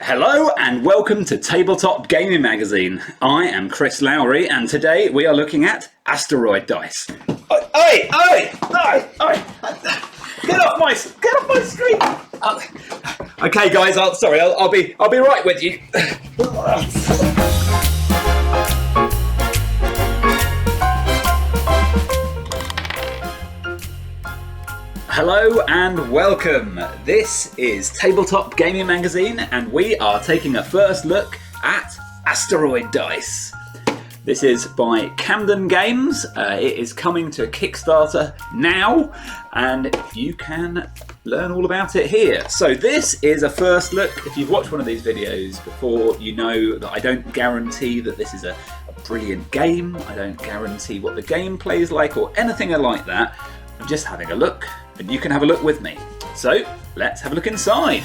Hello and welcome to Tabletop Gaming Magazine. I am Chris Lowry and today we are looking at Asteroid Dice. Oi! Get off my screen! Okay, guys. I'll be right with you. Hello and welcome. This is Tabletop Gaming Magazine and we are taking a first look at Asteroid Dice. This is by Camden Games. It is coming to a Kickstarter now and you can learn all about it here. So this is a first look. If you've watched one of these videos before, you know that I don't guarantee that this is a brilliant game. I don't guarantee what the gameplay is like or anything like that. I'm just having a look and you can have a look with me. So let's have a look inside.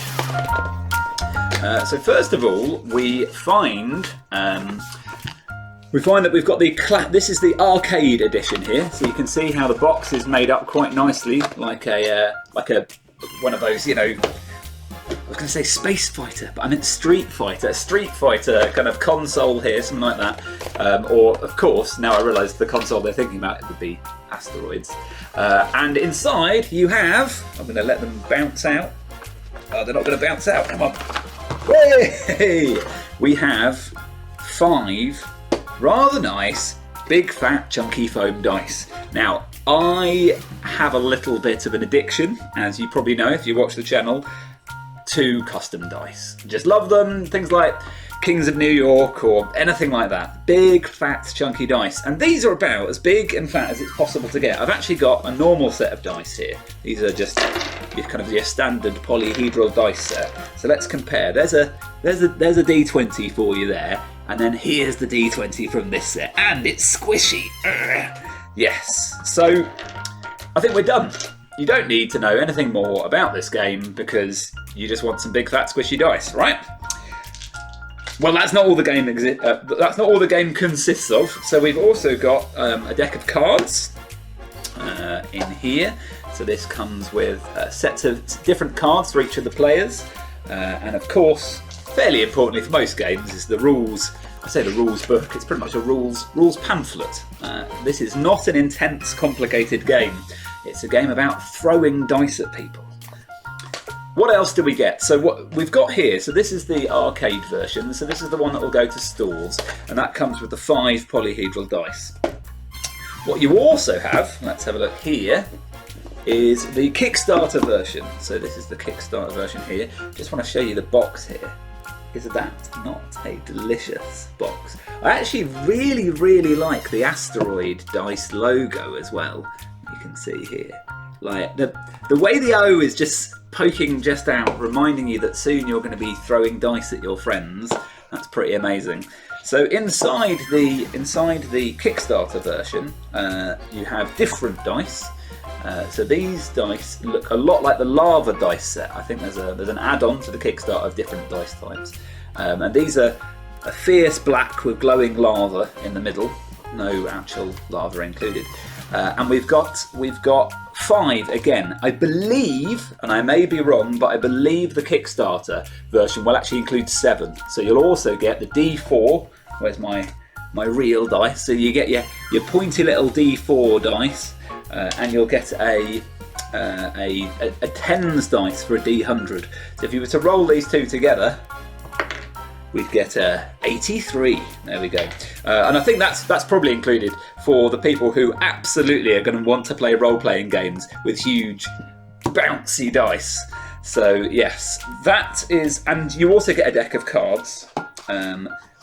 So first of all, we find that we've got this is the arcade edition here. So you can see how the box is made up quite nicely, like a one of those, you know, I was going to say Space Fighter, but I meant Street Fighter. A Street Fighter kind of console here, something like that. Or, of course, now I realise the console they're thinking about it would be Asteroids. And inside you have, I'm going to let them bounce out. Oh, they're not going to bounce out, come on. Hey! We have 5 rather nice, big, fat, chunky foam dice. Now, I have a little bit of an addiction, as you probably know if you watch the channel, to custom dice. Just love them, things like Kings of New York or anything like that. Big, fat, chunky dice. And these are about as big and fat as it's possible to get. I've actually got a normal set of dice here. These are just kind of your standard polyhedral dice set. So let's compare. There's a D20 for you there. And then here's the D20 from this set. And it's squishy. Yes. So I think we're done. You don't need to know anything more about this game because you just want some big fat squishy dice, right? Well, that's not all the game that's not all the game consists of. So we've also got a deck of cards in here. So this comes with sets of different cards for each of the players, and of course, fairly importantly for most games, is the rules. I say the rules book. It's pretty much a rules pamphlet. This is not an intense, complicated game. It's a game about throwing dice at people. What else do we get? So what we've got here, so this is the arcade version, so this is the one that will go to stores, and that comes with the 5 polyhedral dice. What you also have, let's have a look here, is the Kickstarter version. So this is the Kickstarter version here. Just want to show you the box here. Is that not a delicious box? I actually really, really like the Asteroid Dice logo as well. You can see here, like the way the O is just poking just out, reminding you that soon you're going to be throwing dice at your friends. That's pretty amazing. So inside the Kickstarter version, you have different dice. So these dice look a lot like the lava dice set. I think there's an add-on to the Kickstarter of different dice types, and these are a fierce black with glowing lava in the middle. No actual lava included. And we've got 5 again. I believe, and I may be wrong, but I believe the Kickstarter version will actually include 7. So you'll also get the D4. Where's my real dice? So you get your pointy little D4 dice, and you'll get a tens dice for a D100. So if you were to roll these two together, we'd get a 83. There we go. And I think that's probably included for the people who absolutely are going to want to play role-playing games with huge, bouncy dice. So yes, that is, and you also get a deck of cards.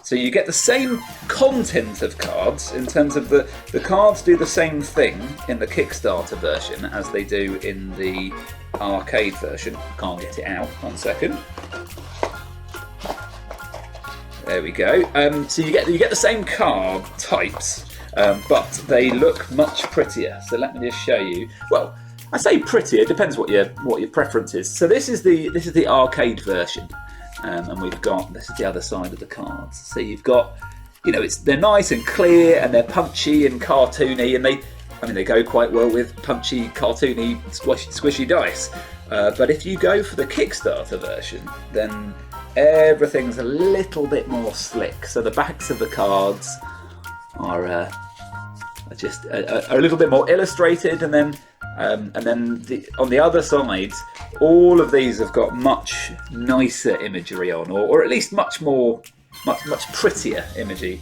So you get the same content of cards in terms of the cards do the same thing in the Kickstarter version as they do in the arcade version. Can't get it out. 1 second. There we go. So you get the same card types, but they look much prettier. So let me just show you. Well, I say prettier. It depends what your preference is. So this is the arcade version, and we've got, this is the other side of the cards. So you've got, you know, they're nice and clear and they're punchy and cartoony, and they go quite well with punchy, cartoony, squishy dice. But if you go for the Kickstarter version, then everything's a little bit more slick. So the backs of the cards are just a little bit more illustrated, and then on the other sides, all of these have got much nicer imagery on, or at least much prettier imagery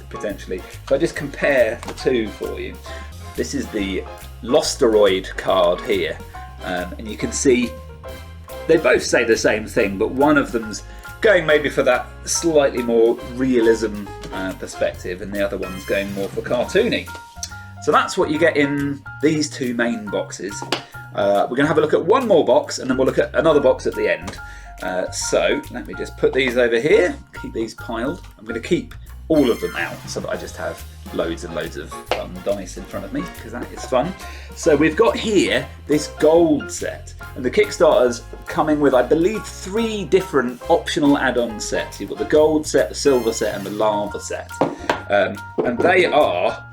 potentially. So I just compare the two for you. This is the Asteroid card here, and you can see they both say the same thing, but one of them's going maybe for that slightly more realism perspective, and the other one's going more for cartoony. So that's what you get in these two main boxes. We're going to have a look at one more box, and then we'll look at another box at the end. So let me just put these over here, keep these piled. I'm going to keep all of them out so that I just have loads and loads of fun dice in front of me, because that is fun. So we've got here this gold set, and the Kickstarter's coming with, I believe, 3 different optional add-on sets. You've got the gold set, the silver set, and the lava set. And they are,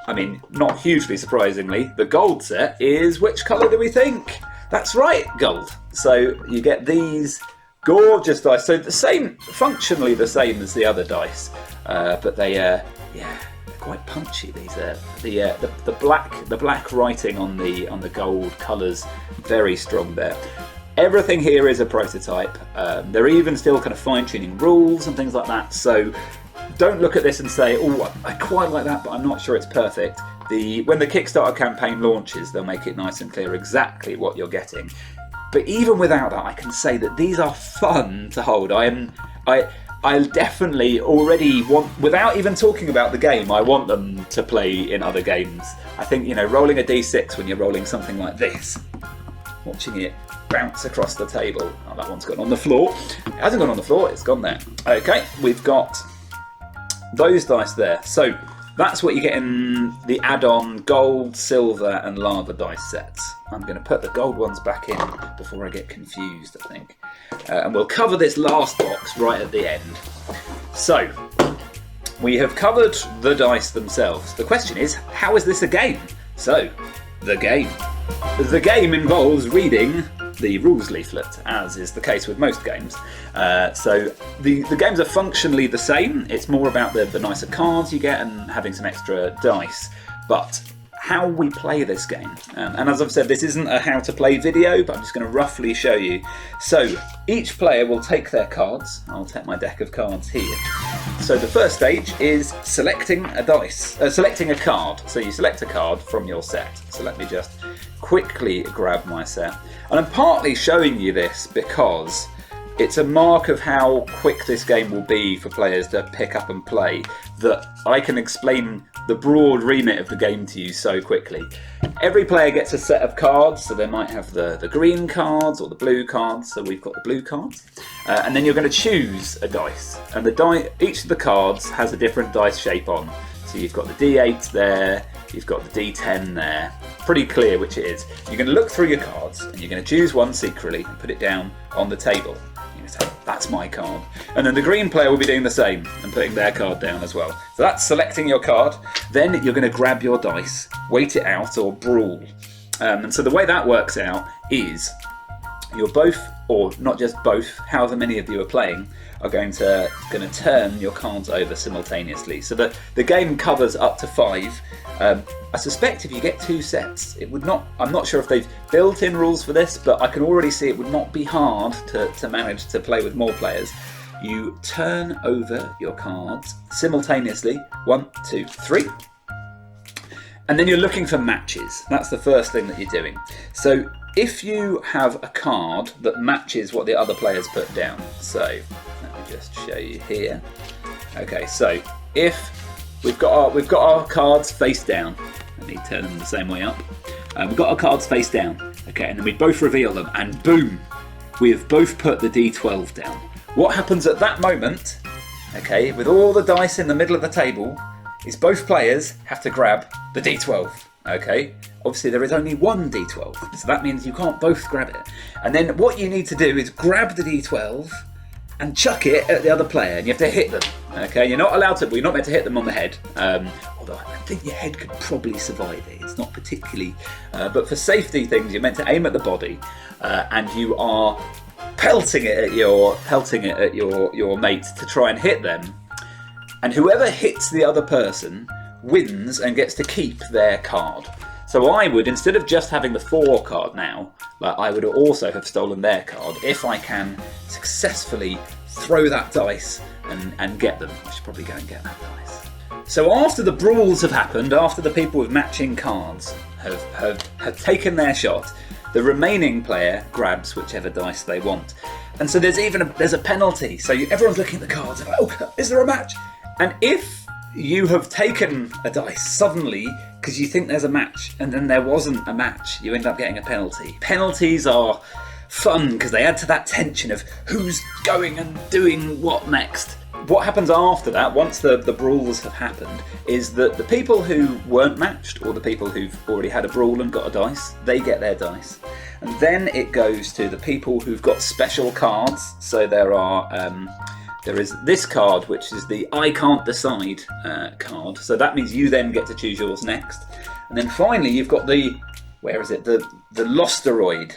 I mean, not hugely surprisingly, the gold set is, which colour do we think? That's right, gold. So you get these gorgeous dice. So the same, functionally the same as the other dice, but they, they're quite punchy. These the black writing on the gold colours very strong there. Everything here is a prototype. They're even still kind of fine-tuning rules and things like that. So don't look at this and say, oh, I quite like that, but I'm not sure it's perfect. When the Kickstarter campaign launches, they'll make it nice and clear exactly what you're getting. But even without that, I can say that these are fun to hold. I definitely already want, without even talking about the game, I want them to play in other games. I think, you know, rolling a d6 when you're rolling something like this, watching it bounce across the table. Oh, that one's gone on the floor. It hasn't gone on the floor, it's gone there. Okay, we've got those dice there. So that's what you get in the add-on gold, silver and lava dice sets. I'm going to put the gold ones back in before I get confused, I think. And we'll cover this last box right at the end. So, we have covered the dice themselves. The question is, how is this a game? So, the game. The game involves reading the rules leaflet, as is the case with most games. So the games are functionally the same. It's more about the nicer cards you get and having some extra dice. But how we play this game, and as I've said, this isn't a how to play video, but I'm just going to roughly show you. So each player will take their cards. I'll take my deck of cards here. So the first stage is selecting a card. So you select a card from your set. So let me just quickly grab my set. And I'm partly showing you this because it's a mark of how quick this game will be for players to pick up and play, that I can explain the broad remit of the game to you so quickly. Every player gets a set of cards, so they might have the green cards or the blue cards, so we've got the blue cards. And then you're going to choose a dice, and each of the cards has a different dice shape on. So you've got the D8 there, you've got the D10 there. Pretty clear which it is. You're going to look through your cards and you're going to choose one secretly and put it down on the table. You're going to say, that's my card. And then the green player will be doing the same and putting their card down as well. So that's selecting your card. Then you're going to grab your dice, wait it out or brawl. And so the way that works out is you're both, or not just both, however many of you are playing, are going to turn your cards over simultaneously. So the game covers up to 5. I suspect if you get 2 sets, it would not. I'm not sure if they've built in rules for this, but I can already see it would not be hard to manage to play with more players. You turn over your cards simultaneously, 1, 2, 3. And then you're looking for matches. That's the first thing that you're doing. So if you have a card that matches what the other players put down, so let me just show you here. Okay, so if we've got our cards face down, let me turn them the same way up. We've got our cards face down. Okay, and then we both reveal them, and boom, we have both put the D12 down. What happens at that moment? Okay, with all the dice in the middle of the table, is both players have to grab the D12. Okay, obviously there is only one D12, so that means you can't both grab it. And then what you need to do is grab the D12 and chuck it at the other player, and you have to hit them. Okay, you're not allowed to. Well, you're not meant to hit them on the head. Although I think your head could probably survive it. It's not particularly, but for safety things, you're meant to aim at the body, and you are pelting it at your mate to try and hit them. And whoever hits the other person wins and gets to keep their card. So I would, instead of just having the 4 card now, like I would also have stolen their card if I can successfully throw that dice and get them. I should probably go and get that dice. So after the brawls have happened, after the people with matching cards have taken their shot, the remaining player grabs whichever dice they want. And so there's a penalty. So everyone's looking at the cards and like, oh, is there a match? And if you have taken a dice suddenly because you think there's a match and then there wasn't a match, you end up getting a penalty. Penalties are fun because they add to that tension of who's going and doing what next. What happens after that, once the brawls have happened, is that the people who weren't matched, or the people who've already had a brawl and got a dice, they get their dice. And then it goes to the people who've got special cards. So there is this card, which is the I can't decide card. So that means you then get to choose yours next. And then finally you've got the Losteroid.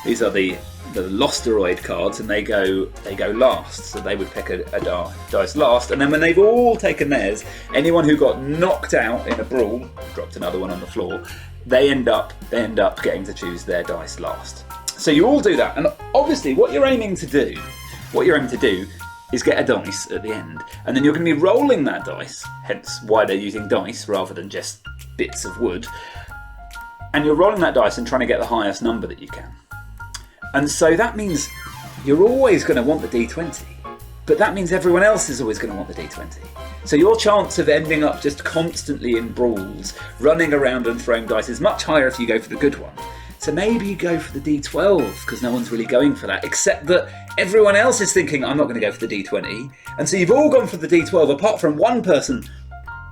These are the Losteroid cards, and they go last. So they would pick a dice last. And then when they've all taken theirs, anyone who got knocked out in a brawl, dropped another one on the floor, they end up getting to choose their dice last. So you all do that, and obviously what you're aiming to do is get a dice at the end, and then you're going to be rolling that dice, hence why they're using dice rather than just bits of wood, and you're rolling that dice and trying to get the highest number that you can. And so that means you're always going to want the D20, but that means everyone else is always going to want the D20. So your chance of ending up just constantly in brawls, running around and throwing dice is much higher if you go for the good one. So maybe you go for the D12 because no one's really going for that, except that everyone else is thinking, I'm not going to go for the D20. And so you've all gone for the D12 apart from one person.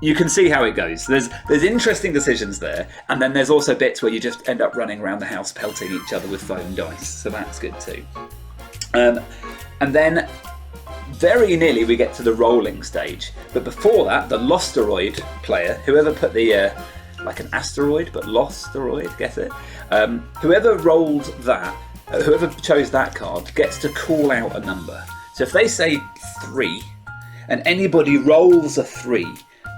You can see how it goes. There's interesting decisions there. And then there's also bits where you just end up running around the house pelting each other with foam dice. So that's good too. And then very nearly we get to the rolling stage. But before that, the Losteroid player, whoever put the... like an asteroid, but Losteroid, get it? Whoever rolled that, whoever chose that card, gets to call out a number. So if they say 3, and anybody rolls a 3,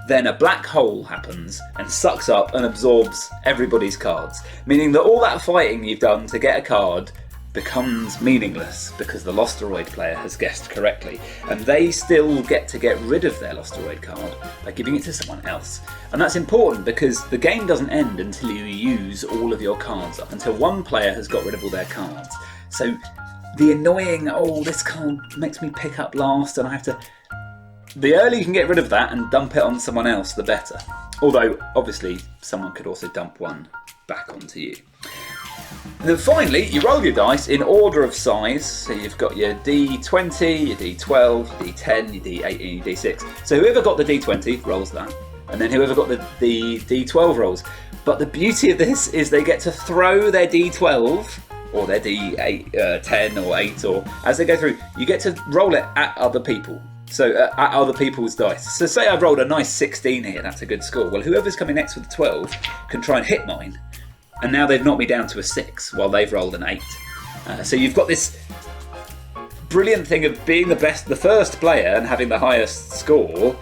then a black hole happens and sucks up and absorbs everybody's cards. Meaning that all that fighting you've done to get a card becomes meaningless because the Losteroid player has guessed correctly, and they still get to get rid of their Losteroid card by giving it to someone else. And that's important because the game doesn't end until you use all of your cards up, until one player has got rid of all their cards. So the annoying, oh, this card makes me pick up last and I have to... The earlier you can get rid of that and dump it on someone else, the better. Although, obviously, someone could also dump one back onto you. And then finally, you roll your dice in order of size. So you've got your D20, your D12, your D10, your D8 and your D6. So whoever got the D20 rolls that. And then whoever got the D12 rolls. But the beauty of this is they get to throw their D12 or their D8, 10 or 8, or as they go through, you get to roll it at other people. So at other people's dice. So say I've rolled a nice 16 here, that's a good score. Well, whoever's coming next with the 12 can try and hit mine. And now they've knocked me down to a 6 while they've rolled an 8. So you've got this brilliant thing of being the first player and having the highest score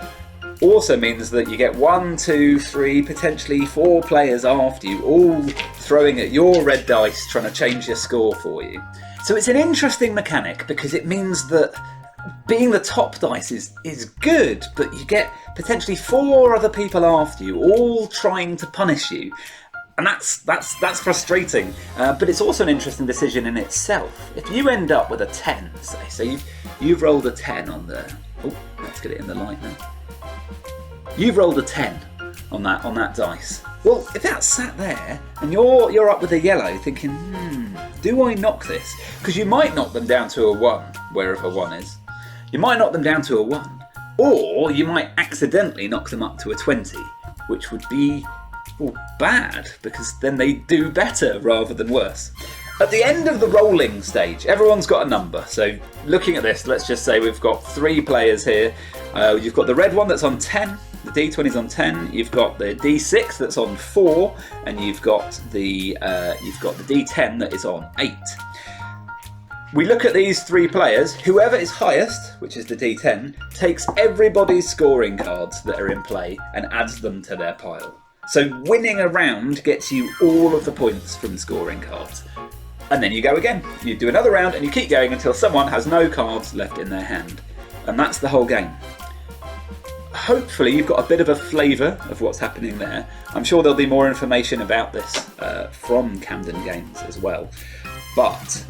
also means that you get 1, 2, 3, potentially 4 players after you, all throwing at your red dice, trying to change your score for you. So it's an interesting mechanic because it means that being the top dice is good, but you get potentially 4 other people after you, all trying to punish you. And that's frustrating, but it's also an interesting decision in itself. If you end up with a 10, say, so you've rolled a 10 on the... Oh, let's get it in the light now. You've rolled a 10 on that dice. Well, if that's sat there and you're up with a yellow thinking, do I knock this? Because you might knock them down to a 1, wherever 1 is. You might knock them down to a 1, or you might accidentally knock them up to a 20, which would be bad, because then they do better rather than worse. At the end of the rolling stage, everyone's got a number. So looking at this, let's just say we've got 3 players here. You've got the red one that's on 10, the D20 is on 10, you've got the D6 that's on 4, and you've got the D10 that is on 8. we look at these 3 players. Whoever is highest, which is the D10, takes everybody's scoring cards that are in play and adds them to their pile. So winning a round gets you all of the points from scoring cards. And then you go again. You do another round and you keep going until someone has no cards left in their hand. And that's the whole game. Hopefully you've got a bit of a flavour of what's happening there. I'm sure there'll be more information about this from Camden Games as well. But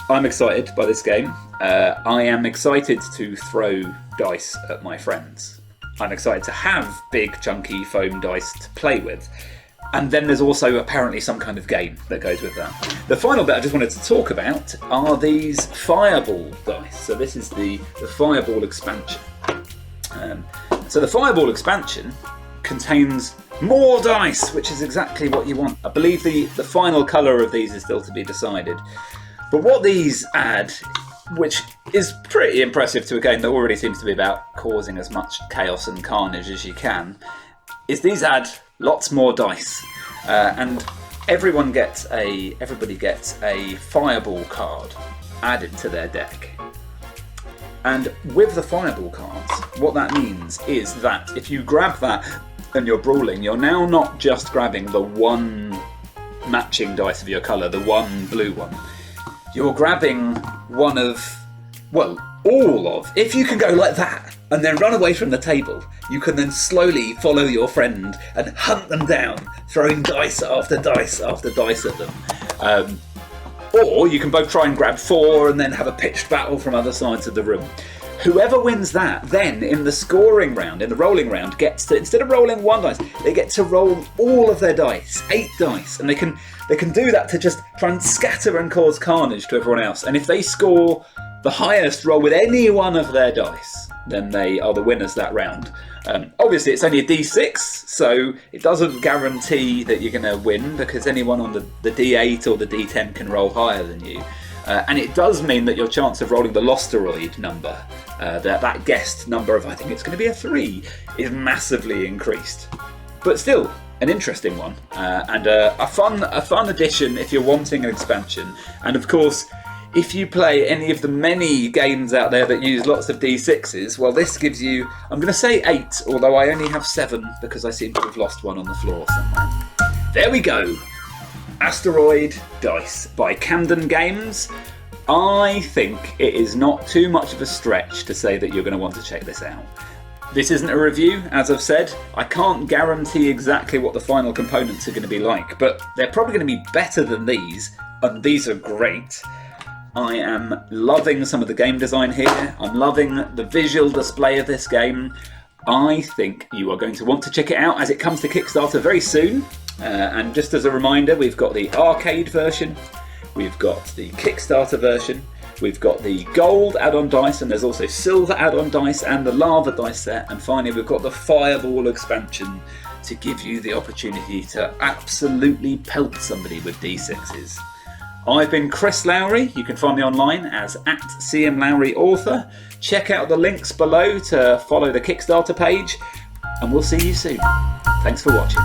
I'm excited by this game. I am excited to throw dice at my friends. I'm excited to have big chunky foam dice to play with. And then there's also apparently some kind of game that goes with that. The final bit I just wanted to talk about are these fireball dice. So this is the fireball expansion. So the fireball expansion contains more dice, which is exactly what you want. I believe the final colour of these is still to be decided. But what these add, which is pretty impressive to a game that already seems to be about causing as much chaos and carnage as you can, is these add lots more dice. And everybody gets a fireball card added to their deck. And with the fireball cards, what that means is that if you grab that and you're brawling, you're now not just grabbing the one matching dice of your colour, the one blue one. You're grabbing one of, well, all of. If you can go like that and then run away from the table, you can then slowly follow your friend and hunt them down, throwing dice after dice after dice at them. Or you can both try and grab 4 and then have a pitched battle from other sides of the room. Whoever wins that, then in the scoring round, in the rolling round, gets to, instead of rolling 1 dice, they get to roll all of their dice, 8 dice, and they can do that to just try and scatter and cause carnage to everyone else. And if they score the highest roll with any one of their dice, then they are the winners that round. Obviously it's only a D6, so it doesn't guarantee that you're going to win, because anyone on the D8 or the D10 can roll higher than you. And it does mean that your chance of rolling the Losteroid number, that guessed number of, I think it's going to be a 3, is massively increased. But still, an interesting one, and a fun addition if you're wanting an expansion. And of course, if you play any of the many games out there that use lots of D6s, well, this gives you, I'm going to say 8, although I only have 7 because I seem to have lost one on the floor somewhere. There we go. Asteroid Dice by Camden Games. I think it is not too much of a stretch to say that you're going to want to check this out. This isn't a review, as I've said. I can't guarantee exactly what the final components are going to be like, but they're probably going to be better than these, and these are great. I am loving some of the game design here. I'm loving the visual display of this game. I think you are going to want to check it out as it comes to Kickstarter very soon. And just as a reminder, we've got the arcade version, we've got the Kickstarter version, we've got the gold add-on dice, and there's also silver add-on dice and the lava dice set, and finally we've got the fireball expansion to give you the opportunity to absolutely pelt somebody with D6s. I've been Chris Lowry. You can find me online as @CMLowryAuthor. Check out the links below to follow the Kickstarter page, and we'll see you soon. Thanks for watching.